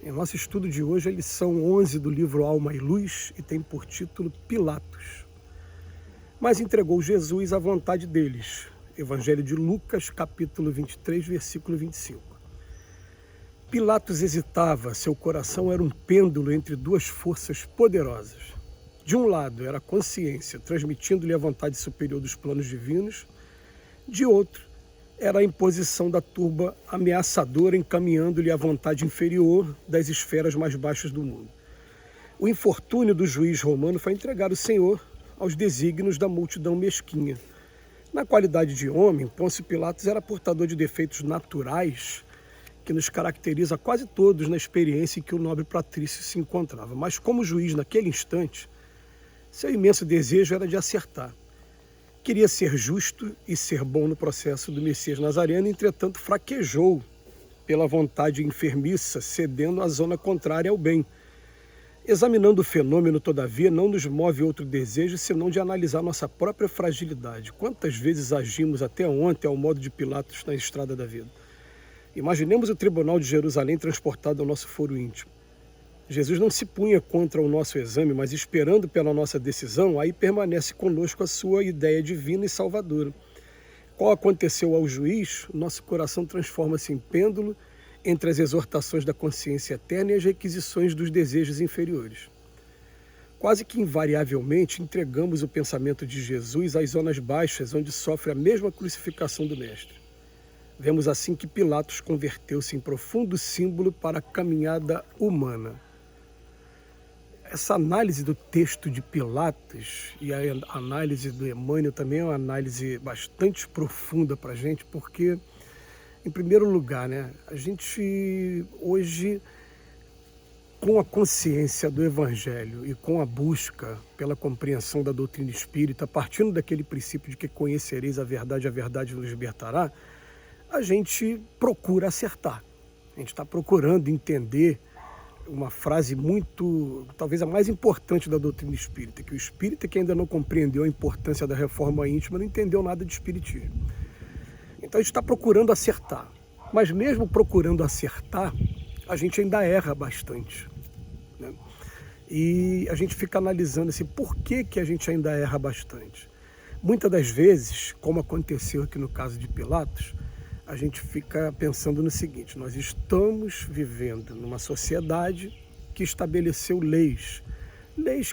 Em nosso estudo de hoje, a lição 11 do livro Alma e Luz e tem por título Pilatos. Mas entregou Jesus à vontade deles. Evangelho de Lucas, capítulo 23, versículo 25. Pilatos hesitava, seu coração era um pêndulo entre duas forças poderosas. De um lado era a consciência, transmitindo-lhe a vontade superior dos planos divinos. De outro, era a imposição da turba ameaçadora, encaminhando-lhe a vontade inferior das esferas mais baixas do mundo. O infortúnio do juiz romano foi entregar o Senhor aos desígnios da multidão mesquinha. Na qualidade de homem, Pôncio Pilatos era portador de defeitos naturais que nos caracteriza quase todos na experiência em que o nobre patrício se encontrava. Mas como juiz naquele instante, seu imenso desejo era de acertar. Queria ser justo e ser bom no processo do Messias Nazareno, entretanto fraquejou pela vontade enfermiça, cedendo à zona contrária ao bem. Examinando o fenômeno, todavia, não nos move outro desejo senão de analisar nossa própria fragilidade. Quantas vezes agimos até ontem ao modo de Pilatos na estrada da vida? Imaginemos o tribunal de Jerusalém transportado ao nosso foro íntimo. Jesus não se punha contra o nosso exame, mas esperando pela nossa decisão, aí permanece conosco a sua ideia divina e salvadora. Qual aconteceu ao juiz, nosso coração transforma-se em pêndulo entre as exortações da consciência eterna e as requisições dos desejos inferiores. Quase que invariavelmente entregamos o pensamento de Jesus às zonas baixas, onde sofre a mesma crucificação do Mestre. Vemos assim que Pilatos converteu-se em profundo símbolo para a caminhada humana. Essa análise do texto de Pilatos e a análise do Emmanuel também é uma análise bastante profunda para a gente, porque, em primeiro lugar, a gente hoje, com a consciência do Evangelho e com a busca pela compreensão da doutrina espírita, partindo daquele princípio de que conhecereis a verdade nos libertará, a gente procura acertar. A gente está procurando entender uma frase muito, talvez a mais importante da doutrina espírita, que o espírita que ainda não compreendeu a importância da reforma íntima não entendeu nada de espiritismo. Então a gente está procurando acertar, mas mesmo procurando acertar, a gente ainda erra bastante, né? E a gente fica analisando assim, por que a gente ainda erra bastante? Muitas das vezes, como aconteceu aqui no caso de Pilatos, a gente fica pensando no seguinte: nós estamos vivendo numa sociedade que estabeleceu leis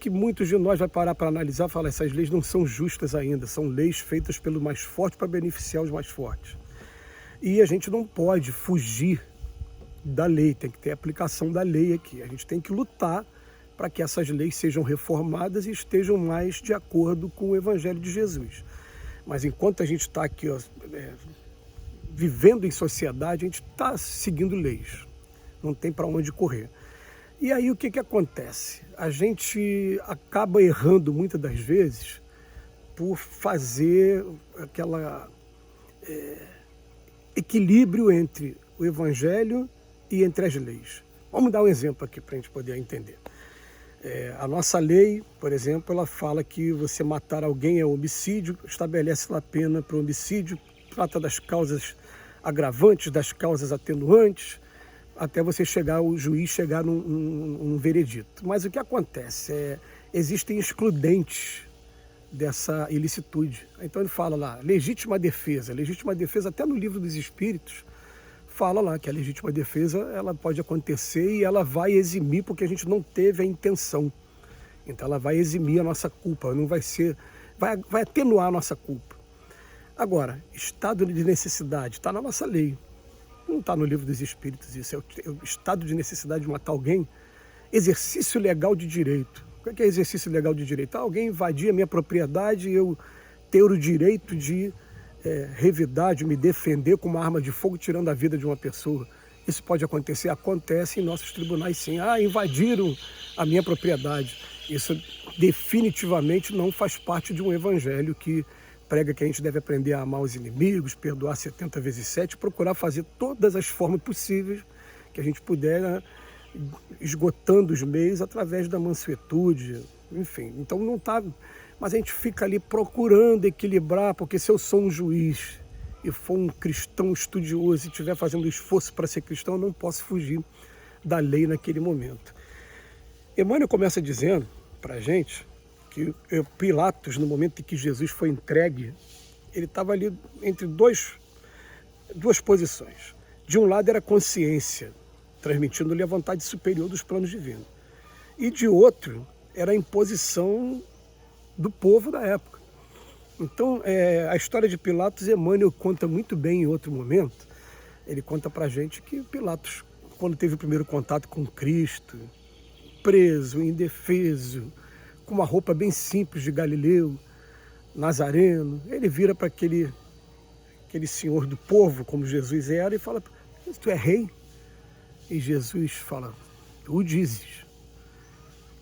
que muitos de nós vai parar para analisar e falar, essas leis não são justas ainda, são leis feitas pelo mais forte para beneficiar os mais fortes. E a gente não pode fugir da lei, tem que ter aplicação da lei aqui. A gente tem que lutar para que essas leis sejam reformadas e estejam mais de acordo com o Evangelho de Jesus. Mas enquanto a gente está aqui, vivendo em sociedade, a gente está seguindo leis, não tem para onde correr. E aí o que acontece? A gente acaba errando muitas das vezes por fazer aquela equilíbrio entre o Evangelho e entre as leis. Vamos dar um exemplo aqui para a gente poder entender. A nossa lei, por exemplo, ela fala que você matar alguém é homicídio, estabelece lá a pena para o homicídio, trata das causas agravantes, das causas atenuantes, até você o juiz chegar num veredito. Mas o que acontece? Existem excludentes dessa ilicitude. Então ele fala lá, legítima defesa. Legítima defesa, até no Livro dos Espíritos, fala lá que a legítima defesa ela pode acontecer e ela vai eximir porque a gente não teve a intenção. Então ela vai eximir a nossa culpa, não vai ser, vai atenuar a nossa culpa. Agora, estado de necessidade está na nossa lei, não está no Livro dos Espíritos isso, é o estado de necessidade de matar alguém, exercício legal de direito. O que é exercício legal de direito? Alguém invadir a minha propriedade e eu ter o direito de revidar, de me defender com uma arma de fogo tirando a vida de uma pessoa. Isso pode acontecer? Acontece em nossos tribunais sim. Invadiram a minha propriedade. Isso definitivamente não faz parte de um evangelho que prega que a gente deve aprender a amar os inimigos, perdoar 70 vezes 7, procurar fazer todas as formas possíveis que a gente puder, esgotando os meios através da mansuetude, enfim. Então não está... Mas a gente fica ali procurando equilibrar, porque se eu sou um juiz e for um cristão estudioso e estiver fazendo esforço para ser cristão, eu não posso fugir da lei naquele momento. Emmanuel começa dizendo para a gente que Pilatos, no momento em que Jesus foi entregue, ele estava ali entre duas posições. De um lado era a consciência, transmitindo-lhe a vontade superior dos planos divinos. E de outro era a imposição do povo da época. Então, a história de Pilatos, Emmanuel conta muito bem em outro momento. Ele conta para a gente que Pilatos, quando teve o primeiro contato com Cristo, preso, indefeso, com uma roupa bem simples de Galileu, Nazareno, ele vira para aquele senhor do povo, como Jesus era, e fala: tu é rei? E Jesus fala: tu o dizes.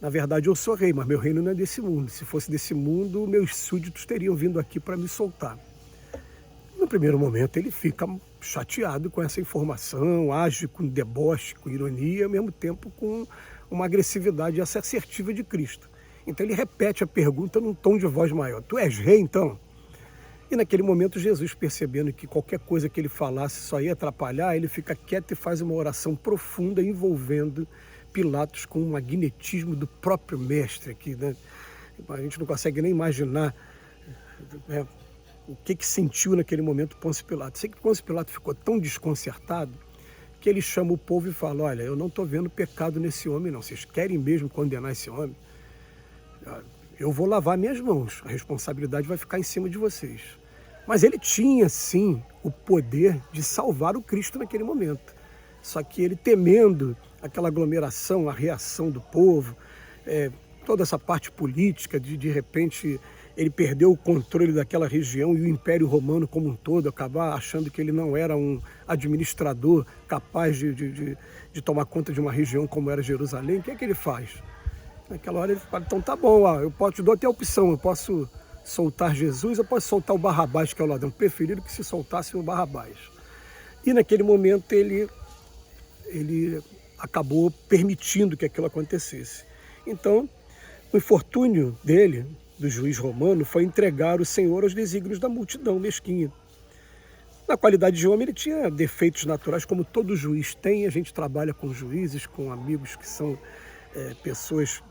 Na verdade, eu sou rei, mas meu reino não é desse mundo. Se fosse desse mundo, meus súditos teriam vindo aqui para me soltar. No primeiro momento, ele fica chateado com essa informação, age com deboche, com ironia, ao mesmo tempo com uma agressividade assertiva de Cristo. Então ele repete a pergunta num tom de voz maior: tu és rei, então? E naquele momento, Jesus, percebendo que qualquer coisa que ele falasse só ia atrapalhar, ele fica quieto e faz uma oração profunda envolvendo Pilatos com um magnetismo do próprio mestre aqui, né? A gente não consegue nem imaginar, né, o que sentiu naquele momento Pôncio Pilatos. Sei que Pôncio Pilatos ficou tão desconcertado que ele chama o povo e fala: olha, eu não estou vendo pecado nesse homem não, vocês querem mesmo condenar esse homem? Eu vou lavar minhas mãos, a responsabilidade vai ficar em cima de vocês. Mas ele tinha, sim, o poder de salvar o Cristo naquele momento. Só que ele, temendo aquela aglomeração, a reação do povo, toda essa parte política, de repente ele perdeu o controle daquela região e o Império Romano como um todo, acabar achando que ele não era um administrador capaz de tomar conta de uma região como era Jerusalém, o que é que ele faz? Naquela hora ele fala: então tá bom, te dou até a opção, eu posso soltar Jesus, eu posso soltar o Barrabás, que é o ladrão. Preferiram que se soltasse o Barrabás. E naquele momento ele acabou permitindo que aquilo acontecesse. Então, o infortúnio dele, do juiz romano, foi entregar o Senhor aos desígnios da multidão mesquinha. Na qualidade de homem, ele tinha defeitos naturais, como todo juiz tem. A gente trabalha com juízes, com amigos que são pessoas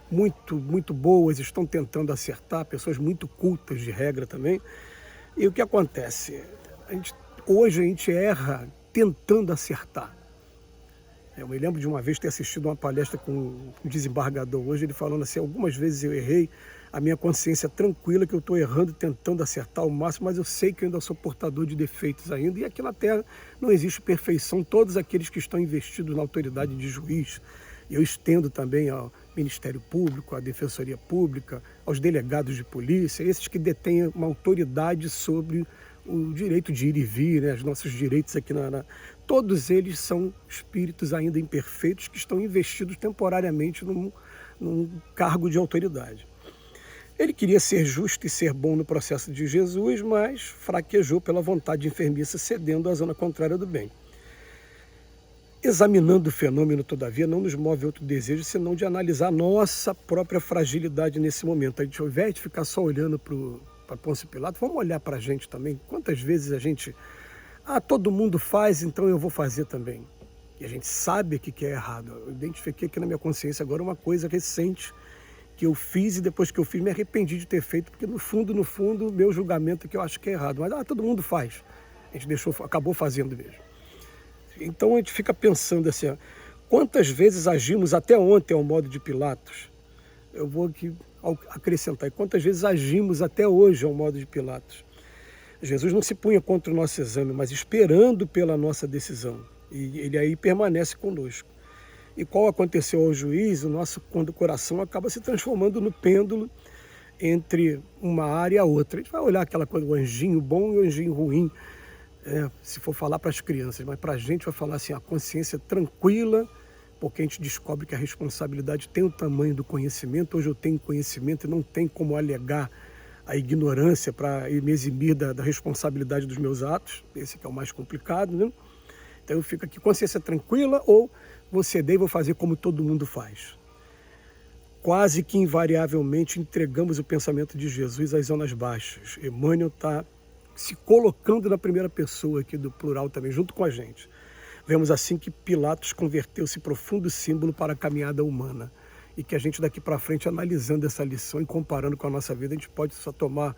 muito, muito boas, estão tentando acertar, pessoas muito cultas de regra também. E o que acontece? Hoje a gente erra tentando acertar. Eu me lembro de uma vez ter assistido uma palestra com um desembargador hoje, ele falando assim: algumas vezes eu errei, a minha consciência tranquila que eu estou errando, tentando acertar ao máximo, mas eu sei que eu ainda sou portador de defeitos ainda, e aqui na Terra não existe perfeição. Todos aqueles que estão investidos na autoridade de juiz, eu estendo também ao Ministério Público, à Defensoria Pública, aos delegados de polícia, esses que detêm uma autoridade sobre o direito de ir e vir, né, os nossos direitos aqui todos eles são espíritos ainda imperfeitos que estão investidos temporariamente num cargo de autoridade. Ele queria ser justo e ser bom no processo de Jesus, mas fraquejou pela vontade de enfermiça, cedendo à zona contrária do bem. Examinando o fenômeno, todavia, não nos move outro desejo senão de analisar nossa própria fragilidade nesse momento. A gente, ao invés de ficar só olhando para Pôncio Pilatos, vamos olhar para a gente também. Quantas vezes a gente... todo mundo faz, então eu vou fazer também. E a gente sabe que é errado. Eu identifiquei aqui na minha consciência agora uma coisa recente que eu fiz, e depois que eu fiz me arrependi de ter feito, porque no fundo, o meu julgamento é que eu acho que é errado. Mas todo mundo faz. A gente acabou fazendo mesmo. Então a gente fica pensando assim: quantas vezes agimos até ontem ao modo de Pilatos? Eu vou aqui acrescentar: quantas vezes agimos até hoje ao modo de Pilatos? Jesus não se punha contra o nosso exame, mas esperando pela nossa decisão. E ele aí permanece conosco. E qual aconteceu ao juiz, o nosso coração acaba se transformando no pêndulo entre uma área e a outra. A gente vai olhar aquela coisa, o anjinho bom e o anjinho ruim, se for falar para as crianças, mas para a gente vai falar assim: a consciência tranquila, porque a gente descobre que a responsabilidade tem o tamanho do conhecimento. Hoje eu tenho conhecimento e não tem como alegar a ignorância para me eximir da responsabilidade dos meus atos. Esse que é o mais complicado, né? Então eu fico aqui: consciência tranquila ou vou ceder e vou fazer como todo mundo faz? Quase que invariavelmente entregamos o pensamento de Jesus às zonas baixas. Emmanuel está se colocando na primeira pessoa aqui do plural também, junto com a gente. Vemos assim que Pilatos converteu-se em profundo símbolo para a caminhada humana. E que a gente daqui para frente, analisando essa lição e comparando com a nossa vida, a gente pode só tomar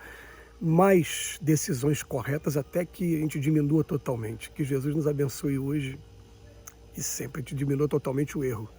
mais decisões corretas até que a gente diminua totalmente. Que Jesus nos abençoe hoje e sempre, a gente diminua totalmente o erro.